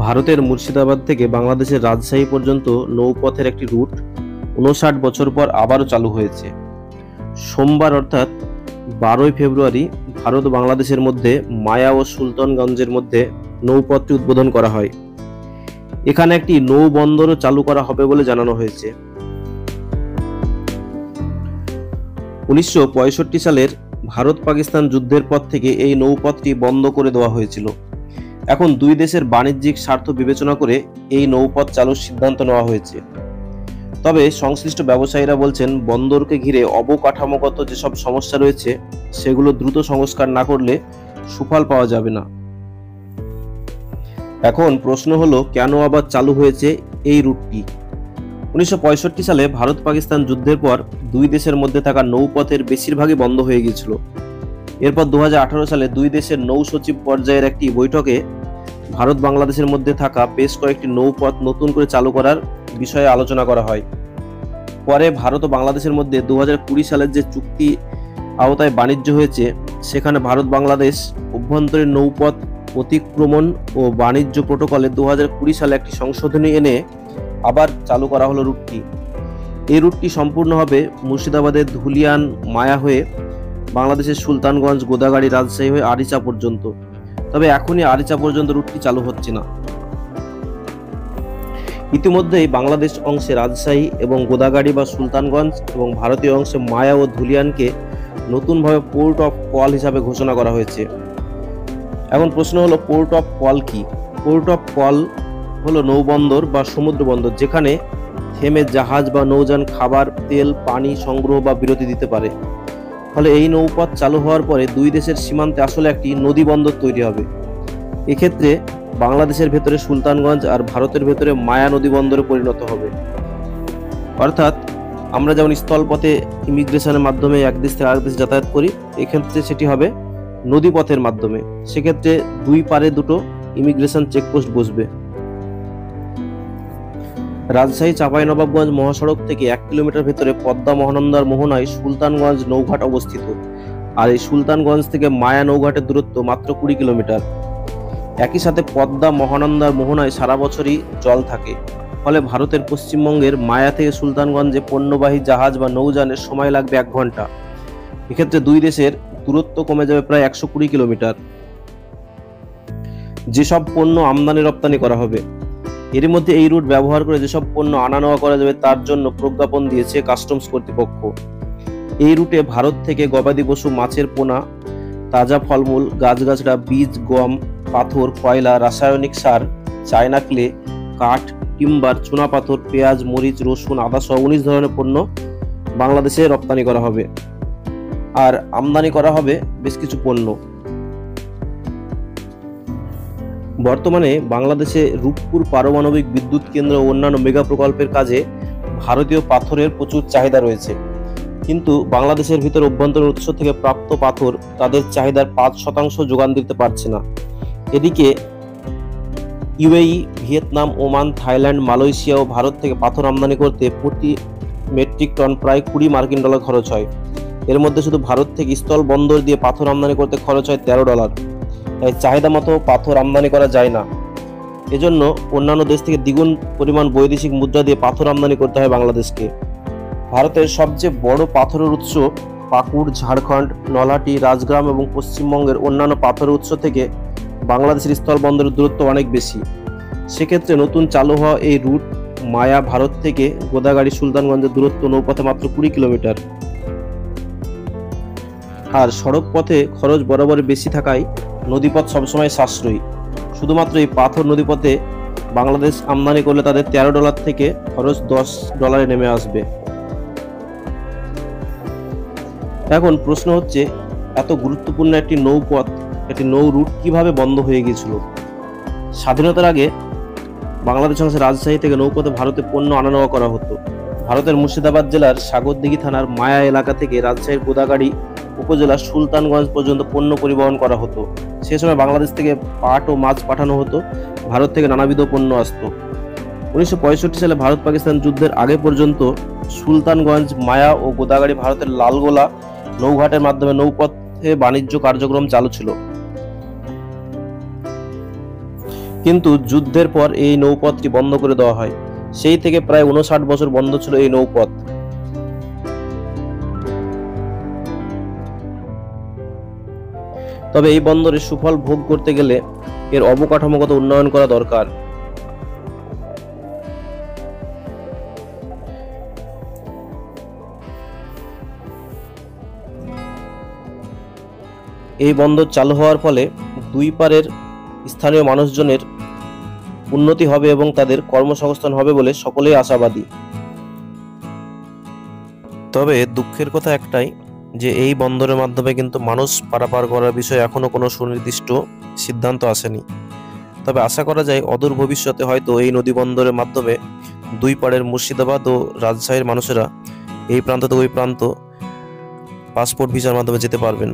ভারতের মুর্শিদাবাদ থেকে বাংলাদেশের রাজশাহী পর্যন্ত নৌপথের একটি রুট ৫৯ বছর পর আবারও চালু হয়েছে। সোমবার অর্থাৎ ১২ই ফেব্রুয়ারি ভারত ও বাংলাদেশের মধ্যে মায়া ও সুলতানগঞ্জের মধ্যে নৌপথটি উদ্বোধন করা হয়। এখানে একটি নৌ বন্দরও চালু করা হবে বলে জানানো হয়েছে। ১৯৬৫ সালের ভারত পাকিস্তান যুদ্ধের পর থেকে এই নৌপথটি বন্ধ করে দেওয়া হয়েছিল। এখন দুই দেশের বাণিজ্যিক স্বার্থ বিবেচনা করে এই নৌপথ চালুর সিদ্ধান্ত নেওয়া হয়েছে। তবে সংশ্লিষ্ট ব্যবসায়ীরা বলছেন, বন্দরকে ঘিরে অবকাঠামোগত যেসব সমস্যা রয়েছে সেগুলো দ্রুত সংস্কার না করলে সুফল পাওয়া যাবে না। এখন প্রশ্ন হলো, কেন আবার চালু হয়েছে এই রুটটি? ১৯৬৫ সালে ভারত পাকিস্তান যুদ্ধের পর দুই দেশের মধ্যে থাকা নৌপথের বেশিরভাগই বন্ধ হয়ে গিয়েছিল। এরপর ২০১৮ সালে দুই দেশের নৌ সচিব পর্যায়ের একটি বৈঠকে ভারত বাংলাদেশের মধ্যে থাকা বেশ কয়েকটি নৌপথ নতুন করে চালু করার বিষয়ে আলোচনা করা হয়। পরে ভারত ও বাংলাদেশের মধ্যে ২০২০ সালের যে চুক্তি আওতায় বাণিজ্য হয়েছে, সেখানে ভারত বাংলাদেশ অভ্যন্তরীণ নৌপথ অতিক্রমণ ও বাণিজ্য প্রটোকলে ২০২০ সালে একটি সংশোধনী এনে আবার চালু করা হলো রুটটি। এই রুটটি সম্পূর্ণ হবে মুর্শিদাবাদের ধুলিয়ান মায়া হয়ে বাংলাদেশের সুলতানগঞ্জ, গোদাগাড়ি, রাজশাহী হয়ে আরিচা পর্যন্ত। তবে এখনই আরিচা পর্যন্ত রুটটি চালু হচ্ছে না। ইতিমধ্যেই বাংলাদেশ অংশে রাজশাহী এবং গোদাগাড়ি বা সুলতানগঞ্জ এবং ভারতীয় অংশে মায়া ও ধুলিয়ানকে নতুনভাবে পোর্ট অফ কল হিসাবে ঘোষণা করা হয়েছে। এখন প্রশ্ন হলো, পোর্ট অফ কল কি? পোর্ট অফ কল হলো নৌবন্দর বা সমুদ্র বন্দর, যেখানে থেমে জাহাজ বা নৌযান খাবার, তেল, পানি সংগ্রহ বা বিরতি দিতে পারে। ফলে এই নৌপথ চালু হওয়ার পরে দুই দেশের সীমান্তে আসলে একটি নদী বন্দর তৈরি হবে। এক্ষেত্রে বাংলাদেশের ভেতরে সুলতানগঞ্জ আর ভারতের ভেতরে মায়া নদী বন্দরে পরিণত হবে। অর্থাৎ আমরা যেমন স্থলপথে ইমিগ্রেশনের মাধ্যমে এক দেশ থেকে আরেক দেশে যাতায়াত করি, এক্ষেত্রে সেটি হবে নদীপথের মাধ্যমে। সেক্ষেত্রে দুই পারে দুটো ইমিগ্রেশন চেকপোস্ট বসবে। রাজশাহী চাঁপাইনবাবগঞ্জ মহাসড়ক থেকে ১ কিলোমিটার ভেতরে পদ্মা মহানন্দার মোহনায় সুলতানগঞ্জ নৌঘাট অবস্থিত। আর এই সুলতানগঞ্জ থেকে মায়া নৌঘাটের দূরত্ব মাত্র ২০ কিলোমিটার। একই সাথে পদ্মা মহানন্দার মোহনায় সারা বছরই জল থাকে। ফলে ভারতের পশ্চিমবঙ্গের মায়া থেকে সুলতানগঞ্জে পণ্যবাহী জাহাজ বা নৌযানের সময় লাগবে ১ ঘন্টা। এক্ষেত্রে দুই দেশের দূরত্ব কমে যাবে প্রায় ১২০ কিলোমিটার। যেসব পণ্য আমদানি রপ্তানি করা হবে, এর মধ্যে এই রুট ব্যবহার করে যেসব পণ্য আনা নেওয়া করা যাবে তার জন্য প্রজ্ঞাপন দিয়েছে কাস্টমস কর্তৃপক্ষ। এই রুটে ভারত থেকে গবাদি পশু, মাছের পোনা, তাজা ফলমূল, গাছগাছড়া, বীজ, গম, পাথর, কয়লা, রাসায়নিক সার, চায়না ক্লে, কাঠ, টিম্বার, চুনাপাথর, পেঁয়াজ, মরিচ, রসুন, আদা সহ ১৯ ধরনের পণ্য বাংলাদেশে রপ্তানি করা হবে। আর আমদানি করা হবে বেশ কিছু পণ্য। বর্তমানে বাংলাদেশে রূপপুর পারমাণবিক বিদ্যুৎ কেন্দ্র ও অন্যান্য মেগা প্রকল্পের কাজে ভারতীয় পাথরের প্রচুর চাহিদা রয়েছে। কিন্তু বাংলাদেশের ভিতর অভ্যন্তরীণ উৎস থেকে প্রাপ্ত পাথর তাদের চাহিদার ৫% যোগান দিতে পারছে না। এদিকে UAE, Vietnam, Oman, Thailand, Malaysia ও ভারত থেকে পাথর আমদানি করতে প্রতি মেট্রিক টন প্রায় $২০ খরচ হয়। এর মধ্যে শুধু ভারত থেকে স্থল বন্দর দিয়ে পাথর আমদানি করতে খরচ হয় $13। তাই চাহিদা মতো পাথর আমদানি করা যায় না। এজন্য অন্যান্য দেশ থেকে দ্বিগুণ পরিমাণ বৈদেশিক মুদ্রা দিয়ে পাথর আমদানি করতে হয় বাংলাদেশকে। ভারতের সবচেয়ে বড় পাথরের উৎস পাকুড়, ঝাড়খণ্ড, নলহাটি, রাজগ্রাম এবং পশ্চিমবঙ্গের অন্যান্য পাথরের উৎস থেকে বাংলাদেশের স্থল বন্দরের দূরত্ব অনেক বেশি। সেক্ষেত্রে নতুন চালু হওয়া এই রুট মায়া ভারত থেকে গোদাগাড়ি সুলতানগঞ্জের দূরত্ব নৌপথে মাত্র ২০ কিলোমিটার। আর সড়ক পথে খরচ বরাবর বেশি থাকায় নদীপথ সবসময় সাশ্রয়ী। শুধুমাত্র এই পাথর নদীপথে বাংলাদেশ আমদানি করলে তাদের $13 থেকে খরচ $10 নেমে আসবে। এখন প্রশ্ন হচ্ছে, এত গুরুত্বপূর্ণ একটি নৌপথ, একটি নৌ রুট কিভাবে বন্ধ হয়ে গিয়েছিল? স্বাধীনতার আগে বাংলাদেশ অংশে রাজশাহী থেকে নৌপথে ভারতে পণ্য আনা নেওয়া করা হতো। ভারতের মুর্শিদাবাদ জেলার সাগরদিঘি থানার মায়া এলাকা থেকে রাজশাহীর গোদাগাড়ি উপজেলার সুলতানগঞ্জ পর্যন্ত পণ্য পরিবহন করা হতো। সে সময় বাংলাদেশ থেকে পাট ও মাছ পাঠানো হতো, ভারত থেকে নানাবিধ পণ্য আসতো। ১৯৬৫ সালে ভারত পাকিস্তান যুদ্ধের আগে পর্যন্ত সুলতানগঞ্জ, মায়া ও গোদাগাড়ি ভারতের লালগোলা নৌঘাটের মাধ্যমে নৌপথে বাণিজ্য কার্যক্রম চালু ছিল। কিন্তু যুদ্ধের পর এই নৌপথটি বন্ধ করে দেওয়া হয়। সেই থেকে প্রায় 59 বছর বন্ধ ছিল এই নৌপথ। তবে এই বন্দরের সুফল ভোগ করতে গেলে এর অবকাঠামোগত উন্নয়ন করা দরকার। এই বন্দর চালু হওয়ার ফলে দুই পারের স্থানীয় মানুষজনের উন্নতি হবে এবং তাদের কর্মসংস্থান হবে বলে সকলেই আশাবাদী। তবে দুঃখের কথা একটাই যে এই বন্দরের মাধ্যমে কিন্তু মানুষ পারাপার করার বিষয়ে এখনো কোনো সুনির্দিষ্ট সিদ্ধান্ত আসেনি। তবে আশা করা যায় অদূর ভবিষ্যতে হয়তো এই নদী বন্দরের মাধ্যমে দুই পাড়ের মুর্শিদাবাদ ও রাজশাহীর মানুষেরা এই প্রান্ত থেকে ওই প্রান্ত পাসপোর্ট ভিসার মাধ্যমে যেতে পারবেন।